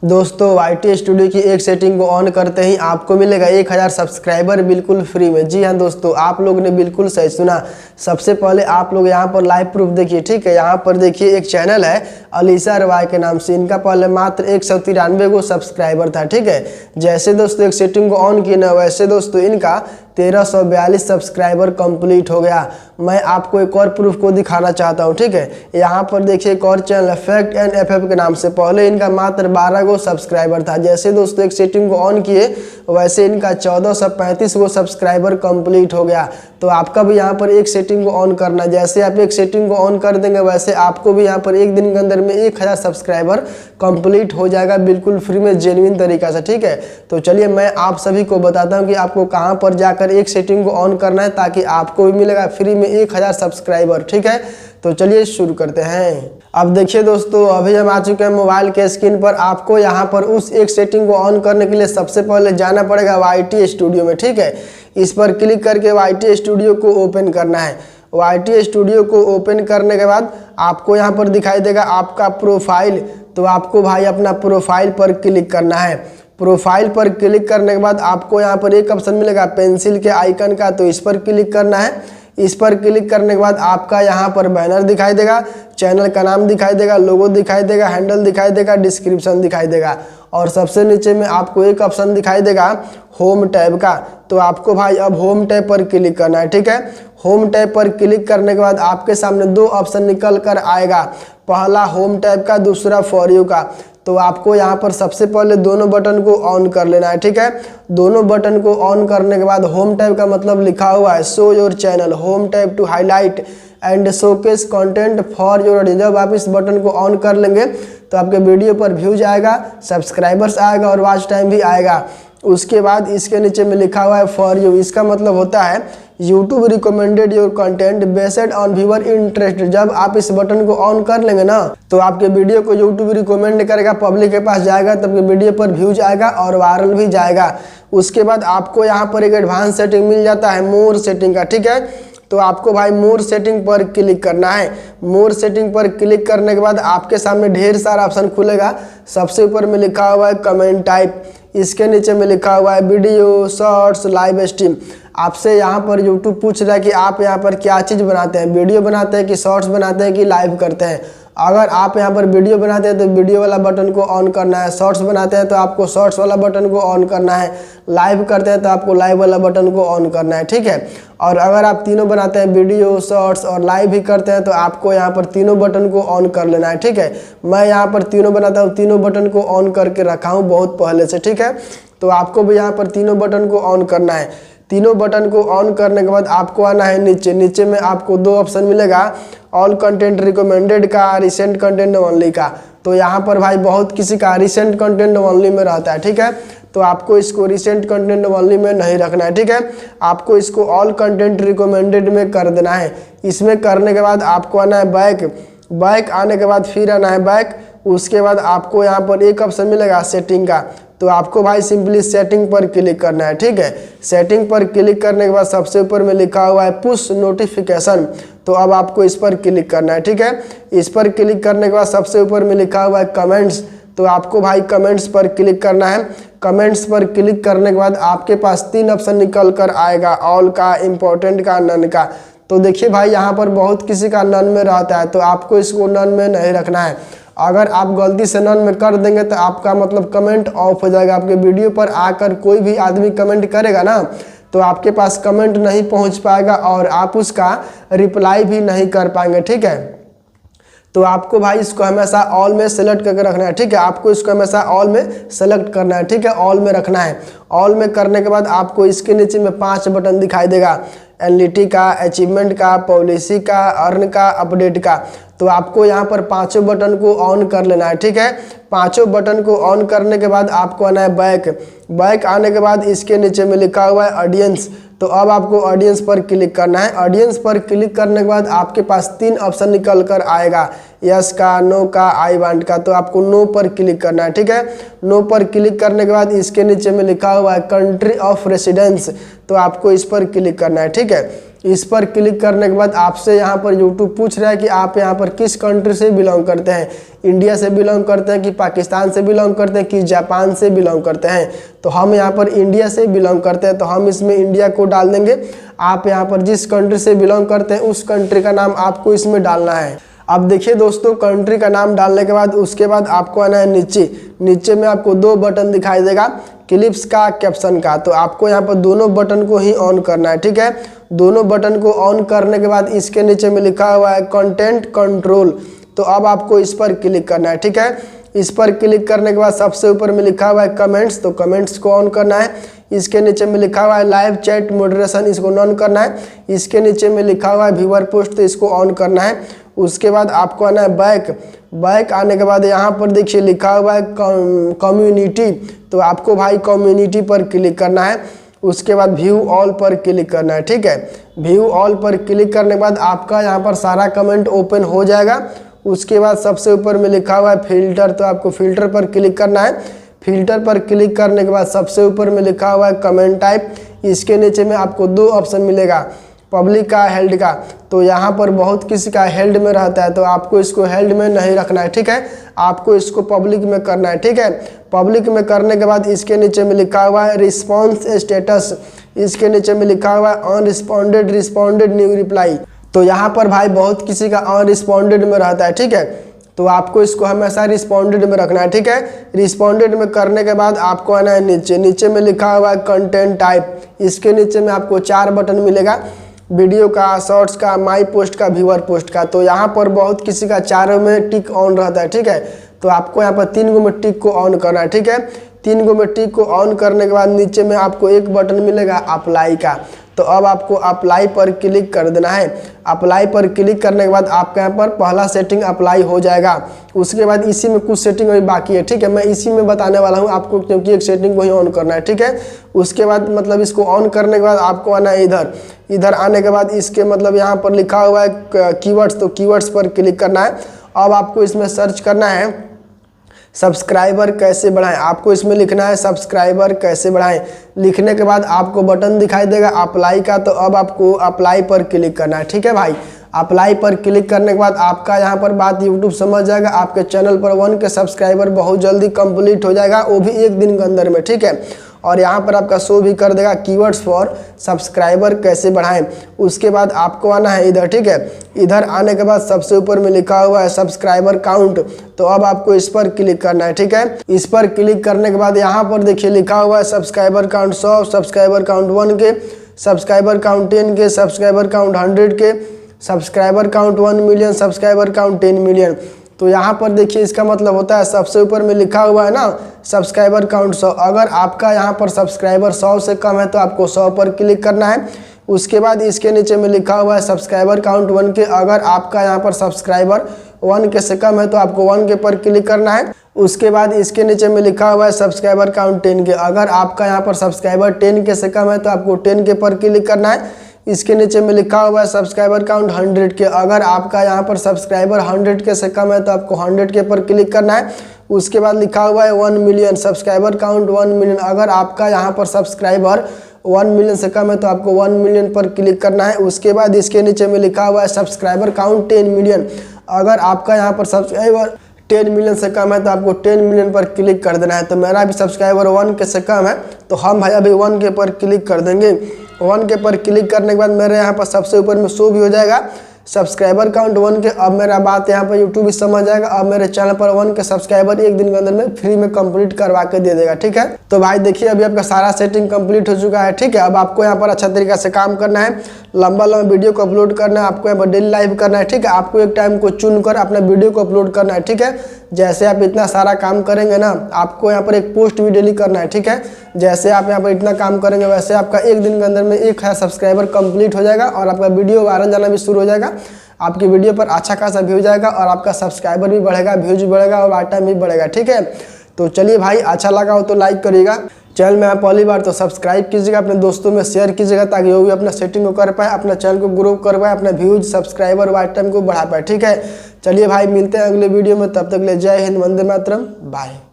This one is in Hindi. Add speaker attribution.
Speaker 1: दोस्तों YT स्टूडियो की एक सेटिंग को ऑन करते ही आपको मिलेगा 1000 सब्सक्राइबर बिल्कुल फ्री में। जी हाँ दोस्तों, आप लोग ने बिल्कुल सही सुना। सबसे पहले आप लोग यहाँ पर लाइव प्रूफ देखिए, ठीक है। यहाँ पर देखिए एक चैनल है अलीसा रवाय के नाम से, इनका पहले मात्र 193 को सब्सक्राइबर था, ठीक है। जैसे दोस्तों एक सेटिंग को ऑन किए ना, वैसे दोस्तों इनका 1342 सब्सक्राइबर कंप्लीट हो गया। मैं आपको एक और प्रूफ को दिखाना चाहता हूँ, ठीक है। यहाँ पर देखिए एक और चैनल फैक्ट एंड FF के नाम से, पहले इनका मात्र 12 को सब्सक्राइबर था। जैसे दोस्तों एक सेटिंग को ऑन किए वैसे इनका 1435 को सब्सक्राइबर कंप्लीट हो गया। तो आपका भी यहाँ पर एक सेटिंग को ऑन करना, जैसे आप एक सेटिंग को ऑन कर देंगे वैसे आपको भी यहाँ पर एक दिन के अंदर में 1000 सब्सक्राइबर कंप्लीट हो जाएगा बिल्कुल फ्री में, जेन्युइन तरीका से, ठीक है। तो चलिए मैं आप सभी को बताता हूँ कि आपको कहाँ पर जाकर एक सेटिंग को ऑन करना है ताकि आपको भी मिलेगा फ्री में 1000 सब्सक्राइबर, ठीक है। तो चलिए शुरू करते हैं। अब देखिए दोस्तों, अभी हम आ चुके हैं मोबाइल के स्क्रीन पर। आपको यहाँ पर उस एक सेटिंग को ऑन करने के लिए सबसे पहले जाना पड़ेगा YT स्टूडियो में, ठीक है। इस पर क्लिक करके YT स्टूडियो को ओपन करना है। YT स्टूडियो को ओपन करने के बाद आपको यहाँ पर दिखाई देगा आपका प्रोफाइल। तो आपको भाई अपना प्रोफाइल पर क्लिक करना है। प्रोफाइल पर क्लिक करने के बाद आपको यहाँ पर एक ऑप्शन मिलेगा पेंसिल के आइकन का, तो इस पर क्लिक करना है। इस पर क्लिक करने के बाद आपका यहाँ पर बैनर दिखाई देगा, चैनल का नाम दिखाई देगा, लोगो दिखाई देगा, हैंडल दिखाई देगा, डिस्क्रिप्शन दिखाई देगा और सबसे नीचे में आपको एक ऑप्शन दिखाई देगा होम टैब का। तो आपको भाई अब होम टैब पर क्लिक करना है, ठीक है। होम टैब पर क्लिक करने के बाद आपके सामने दो ऑप्शन निकल कर आएगा, पहला होम टैब का, दूसरा फॉर यू का। तो आपको यहाँ पर सबसे पहले दोनों बटन को ऑन कर लेना है, ठीक है। दोनों बटन को ऑन करने के बाद होम टैब का मतलब लिखा हुआ है show your channel, home tab to highlight and showcase content for your audience. जब आप इस बटन को ऑन कर लेंगे तो आपके वीडियो पर व्यूज आएगा, सब्सक्राइबर्स आएगा और वॉच टाइम भी आएगा। उसके बाद इसके नीचे में लिखा हुआ है फॉर यू, इसका मतलब होता है YouTube recommended your content based on viewer interest. जब आप इस बटन को ऑन कर लेंगे ना तो आपके वीडियो को YouTube रिकमेंड करेगा, पब्लिक के पास जाएगा, तब के वीडियो पर व्यूज आएगा और वायरल भी जाएगा। उसके बाद आपको यहाँ पर एक एडवांस सेटिंग मिल जाता है मोर सेटिंग का, ठीक है। तो आपको भाई मोर सेटिंग पर क्लिक करना है। मोर सेटिंग पर क्लिक करने के बाद आपके सामने ढेर सारा ऑप्शन खुलेगा। सबसे ऊपर में लिखा हुआ है कमेंट टाइप, इसके नीचे में लिखा हुआ है वीडियो, शॉर्ट्स, लाइव स्ट्रीम। आपसे यहाँ पर YouTube पूछ रहा है कि आप यहाँ पर क्या चीज़ बनाते हैं, वीडियो बनाते हैं कि शॉर्ट्स बनाते हैं कि लाइव करते हैं। अगर आप यहाँ पर वीडियो बनाते हैं तो वीडियो वाला बटन को ऑन करना है, शॉर्ट्स बनाते हैं तो आपको शॉर्ट्स वाला बटन को ऑन करना है, लाइव करते हैं तो आपको लाइव वाला बटन को ऑन करना है, ठीक है। और अगर आप तीनों बनाते हैं, वीडियो, शॉर्ट्स और लाइव भी करते हैं, तो आपको यहाँ पर तीनों बटन को ऑन कर लेना है, ठीक है। मैं यहाँ पर तीनों बनाता हूँ, तीनों बटन को ऑन करके रखा हूँ बहुत पहले से, ठीक है। तो आपको भी यहाँ पर तीनों बटन को ऑन करना है। तीनों बटन को ऑन करने के बाद आपको आना है नीचे। नीचे में आपको दो ऑप्शन मिलेगा, ऑल कंटेंट रिकमेंडेड का, रिसेंट कंटेंट ओनली का। तो यहाँ पर भाई बहुत किसी का रिसेंट कंटेंट ओनली में रहता है, ठीक है। तो आपको इसको रिसेंट कंटेंट ओनली में नहीं रखना है, ठीक है। आपको इसको ऑल कंटेंट रिकमेंडेड में कर देना है। इसमें करने के बाद आपको आना है बैक। बैक आने के बाद फिर आना है बैक। उसके बाद आपको यहाँ पर एक ऑप्शन मिलेगा सेटिंग का। तो आपको भाई सिंपली सेटिंग पर क्लिक करना है, ठीक है। सेटिंग पर क्लिक करने के बाद सबसे ऊपर में लिखा हुआ है पुश नोटिफिकेशन। तो अब आपको इस पर क्लिक करना है, ठीक है। इस पर क्लिक करने के बाद सबसे ऊपर में लिखा हुआ है कमेंट्स। तो आपको भाई कमेंट्स पर क्लिक करना है। कमेंट्स पर क्लिक करने के बाद आपके पास तीन ऑप्शन निकल कर आएगा, ऑल का, इम्पोर्टेंट का, नन का। तो देखिए भाई यहाँ पर बहुत किसी का नन में रहता है, तो आपको इसको नन में नहीं रखना है। अगर आप गलती से नन में कर देंगे तो आपका मतलब कमेंट ऑफ हो जाएगा। आपके वीडियो पर आकर कोई भी आदमी कमेंट करेगा ना तो आपके पास कमेंट नहीं पहुंच पाएगा और आप उसका रिप्लाई भी नहीं कर पाएंगे, ठीक है। तो आपको भाई इसको हमेशा ऑल में सेलेक्ट करके रखना है, ठीक है। आपको इसको हमेशा ऑल में सेलेक्ट करना है, ठीक है। ऑल में रखना है। ऑल में करने के बाद आपको इसके नीचे में 5 बटन दिखाई देगा, एनालिटिक का, अचीवमेंट का, पॉलिसी का, अर्न का, अपडेट का। तो आपको यहाँ पर पांचों बटन को ऑन कर लेना है, ठीक है। पांचों बटन को ऑन करने के बाद आपको आना है बैक। बैक आने के बाद इसके नीचे में लिखा हुआ है ऑडियंस। तो अब आपको ऑडियंस पर क्लिक करना है। ऑडियंस पर क्लिक करने के बाद आपके पास 3 ऑप्शन निकल कर आएगा, यस का, नो का, आई वांट का। तो आपको नो पर क्लिक करना है, ठीक है। नो पर क्लिक करने के बाद इसके नीचे में लिखा हुआ है कंट्री ऑफ रेसिडेंस। तो आपको इस पर क्लिक करना है, ठीक है। इस पर क्लिक करने के बाद आपसे यहाँ पर यूट्यूब पूछ रहा है कि आप यहाँ पर किस कंट्री से बिलोंग करते हैं, इंडिया से बिलोंग करते हैं कि पाकिस्तान से बिलोंग करते हैं कि जापान से बिलोंग करते हैं। तो हम यहाँ पर इंडिया से बिलोंग करते हैं, तो हम इसमें इंडिया को डाल देंगे। आप यहाँ पर जिस कंट्री से बिलोंग करते हैं उस कंट्री का नाम आपको इसमें डालना है। अब देखिए दोस्तों, कंट्री का नाम डालने के बाद उसके बाद आपको आना है नीचे में आपको 2 बटन दिखाई देगा, क्लिप्स का, कैप्शन का। तो आपको यहाँ पर दोनों बटन को ही ऑन करना है, ठीक है। दोनों बटन को ऑन करने के बाद इसके नीचे में लिखा हुआ है कंटेंट कंट्रोल, तो अब आपको इस पर क्लिक करना है, ठीक है। इस पर क्लिक करने के बाद सबसे ऊपर में लिखा हुआ है कमेंट्स, तो कमेंट्स को ऑन करना है। इसके नीचे में लिखा हुआ है लाइव चैट मॉडरेशन, इसको ऑन करना है। इसके नीचे में लिखा हुआ है व्यूअर पोस्ट, तो इसको ऑन करना है। उसके बाद आपको आना है बैक आने के बाद यहाँ पर देखिए लिखा हुआ है कम्युनिटी, तो आपको भाई कम्युनिटी पर क्लिक करना है। उसके बाद व्यू ऑल पर क्लिक करना है, ठीक है। व्यू ऑल पर क्लिक करने के बाद आपका यहाँ पर सारा कमेंट ओपन हो जाएगा। उसके बाद सबसे ऊपर में लिखा हुआ है फिल्टर, तो आपको फिल्टर पर क्लिक करना है। फिल्टर पर क्लिक करने के बाद सबसे ऊपर में लिखा हुआ है कमेंट टाइप, इसके नीचे में आपको 2 ऑप्शन मिलेगा, पब्लिक का, हेल्ड का। तो यहाँ पर बहुत किसी का हेल्ड में रहता है, तो आपको इसको हेल्ड में नहीं रखना है, ठीक है। आपको इसको पब्लिक में करना है, ठीक है। पब्लिक में करने के बाद इसके नीचे में लिखा हुआ है रिस्पॉन्स स्टेटस, इसके नीचे में लिखा हुआ है अनरिस्पॉन्डेड, रिस्पॉन्डेड, न्यू रिप्लाई। तो यहाँ पर भाई बहुत किसी का अनरिस्पॉन्डेड में रहता है, ठीक है। तो आपको इसको हमेशा रिस्पॉन्डेड में रखना है, ठीक है। रिस्पॉन्डेड में करने के बाद आपको आना है नीचे में लिखा हुआ है कंटेंट टाइप, इसके नीचे में आपको 4 बटन मिलेगा, वीडियो का, शॉर्ट्स का, माई पोस्ट का, व्यूअर पोस्ट का। तो यहाँ पर बहुत किसी का 4 में टिक ऑन रहता है, ठीक है। तो आपको यहाँ पर 3 में टिक को ऑन करना है, ठीक है। 3 में टिक को ऑन करने के बाद नीचे में आपको 1 बटन मिलेगा अप्लाई का, तो अब आपको अप्लाई पर क्लिक कर देना है। अप्लाई पर क्लिक करने के बाद आपका यहाँ पर पहला सेटिंग अप्लाई हो जाएगा। उसके बाद इसी में कुछ सेटिंग अभी बाकी है, ठीक है। मैं इसी में बताने वाला हूँ आपको, क्योंकि एक सेटिंग को ही ऑन करना है, ठीक है। उसके बाद मतलब इसको ऑन करने के बाद आपको आना है इधर आने के बाद इसके मतलब यहाँ पर लिखा हुआ है कीवर्ड्स, तो कीवर्ड्स पर क्लिक करना है। अब आपको इसमें सर्च करना है सब्सक्राइबर कैसे बढ़ाएं, आपको इसमें लिखना है सब्सक्राइबर कैसे बढ़ाएं। लिखने के बाद आपको बटन दिखाई देगा अप्लाई का, तो अब आपको अप्लाई पर क्लिक करना है, ठीक है भाई। अप्लाई पर क्लिक करने के बाद आपका यहाँ पर बात यूट्यूब समझ जाएगा, आपके चैनल पर 1 के सब्सक्राइबर बहुत जल्दी कंप्लीट हो जाएगा, वो भी 1 दिन के अंदर में, ठीक है। और यहाँ पर आपका शो भी कर देगा कीवर्ड्स फॉर सब्सक्राइबर कैसे बढ़ाएं। उसके बाद आपको आना है इधर, ठीक है। इधर आने के बाद सबसे ऊपर में लिखा हुआ है सब्सक्राइबर काउंट, तो अब आपको इस पर क्लिक करना है, ठीक है। इस पर क्लिक करने के बाद यहाँ पर देखिए लिखा हुआ है सब्सक्राइबर काउंट 100, सब्सक्राइबर काउंट 1 के, सब्सक्राइबर काउंट 10 के, सब्सक्राइबर काउंट 100 के, subscriber count 1 million, subscriber count 10 million. तो यहाँ पर देखिए इसका मतलब होता है सबसे ऊपर में लिखा हुआ है ना सब्सक्राइबर काउंट 100, अगर आपका यहाँ पर सब्सक्राइबर 100 से कम है तो आपको 100 पर क्लिक करना है। उसके बाद इसके नीचे में लिखा हुआ है सब्सक्राइबर काउंट 1 के, अगर आपका यहाँ पर सब्सक्राइबर 1 के से कम है तो आपको 1 के पर क्लिक करना है। उसके बाद इसके नीचे में लिखा हुआ है सब्सक्राइबर काउंट 10 के, अगर आपका यहाँ पर सब्सक्राइबर 10 के से कम है तो आपको 10 के पर क्लिक करना है। इसके नीचे में लिखा हुआ है सब्सक्राइबर काउंट 100 के, अगर आपका यहाँ पर सब्सक्राइबर 100 के से कम है तो आपको 100 के पर क्लिक करना है। उसके बाद लिखा हुआ है 1 मिलियन, सब्सक्राइबर काउंट 1 मिलियन, अगर आपका यहाँ पर सब्सक्राइबर 1 मिलियन से कम है तो आपको 1 मिलियन पर क्लिक करना है। उसके बाद इसके नीचे में लिखा हुआ है सब्सक्राइबर काउंट 10 मिलियन, अगर आपका यहाँ पर सब्सक्राइबर 10 मिलियन से कम है तो आपको 10 मिलियन पर क्लिक कर देना है। तो मेरा भी सब्सक्राइबर 1 के से कम है तो हम भाई अभी 1 के पर क्लिक कर देंगे। 1 के पर क्लिक करने के बाद मेरे यहाँ पर सबसे ऊपर में शो भी हो जाएगा सब्सक्राइबर काउंट 1 के। अब मेरा बात यहाँ पर यूट्यूब भी समझ जाएगा, अब मेरे चैनल पर 1 के सब्सक्राइबर 1 दिन के अंदर में फ्री में कंप्लीट करवा के दे देगा, ठीक है। तो भाई देखिए अभी आपका सारा सेटिंग कंप्लीट हो चुका है, ठीक है। अब आपको यहाँ पर अच्छा तरीका से काम करना है, लंबा वीडियो को अपलोड करना है, आपको यहाँ पर डेली लाइव करना है, ठीक है। आपको एक टाइम को चुनकर अपना वीडियो को अपलोड करना है, ठीक है। जैसे आप इतना सारा काम करेंगे ना, आपको यहाँ पर एक पोस्ट भी डेली करना है, ठीक है। जैसे आप यहाँ पर इतना काम करेंगे वैसे आपका 1 दिन के अंदर में 1000 सब्सक्राइबर कंप्लीट हो जाएगा और आपका वीडियो वायरल जाना भी शुरू हो जाएगा। आपकी वीडियो पर अच्छा खासा व्यूज आएगा और आपका सब्सक्राइबर भी बढ़ेगा, व्यूज भी बढ़ेगा और वाच टाइम भी बढ़ेगा, ठीक है। तो चलिए भाई, अच्छा लगा हो तो लाइक करिएगा, चैनल में आप पहली बार तो सब्सक्राइब कीजिएगा, अपने दोस्तों में शेयर कीजिएगा ताकि वो भी अपना सेटिंग को कर पाए, अपना चैनल को ग्रो कर पाए, अपने व्यूज, सब्सक्राइबर, वाच टाइम को बढ़ा पाए, ठीक है। चलिए भाई, मिलते हैं अगले वीडियो में, तब तक ले जय हिंद, वंदे मातरम, बाय।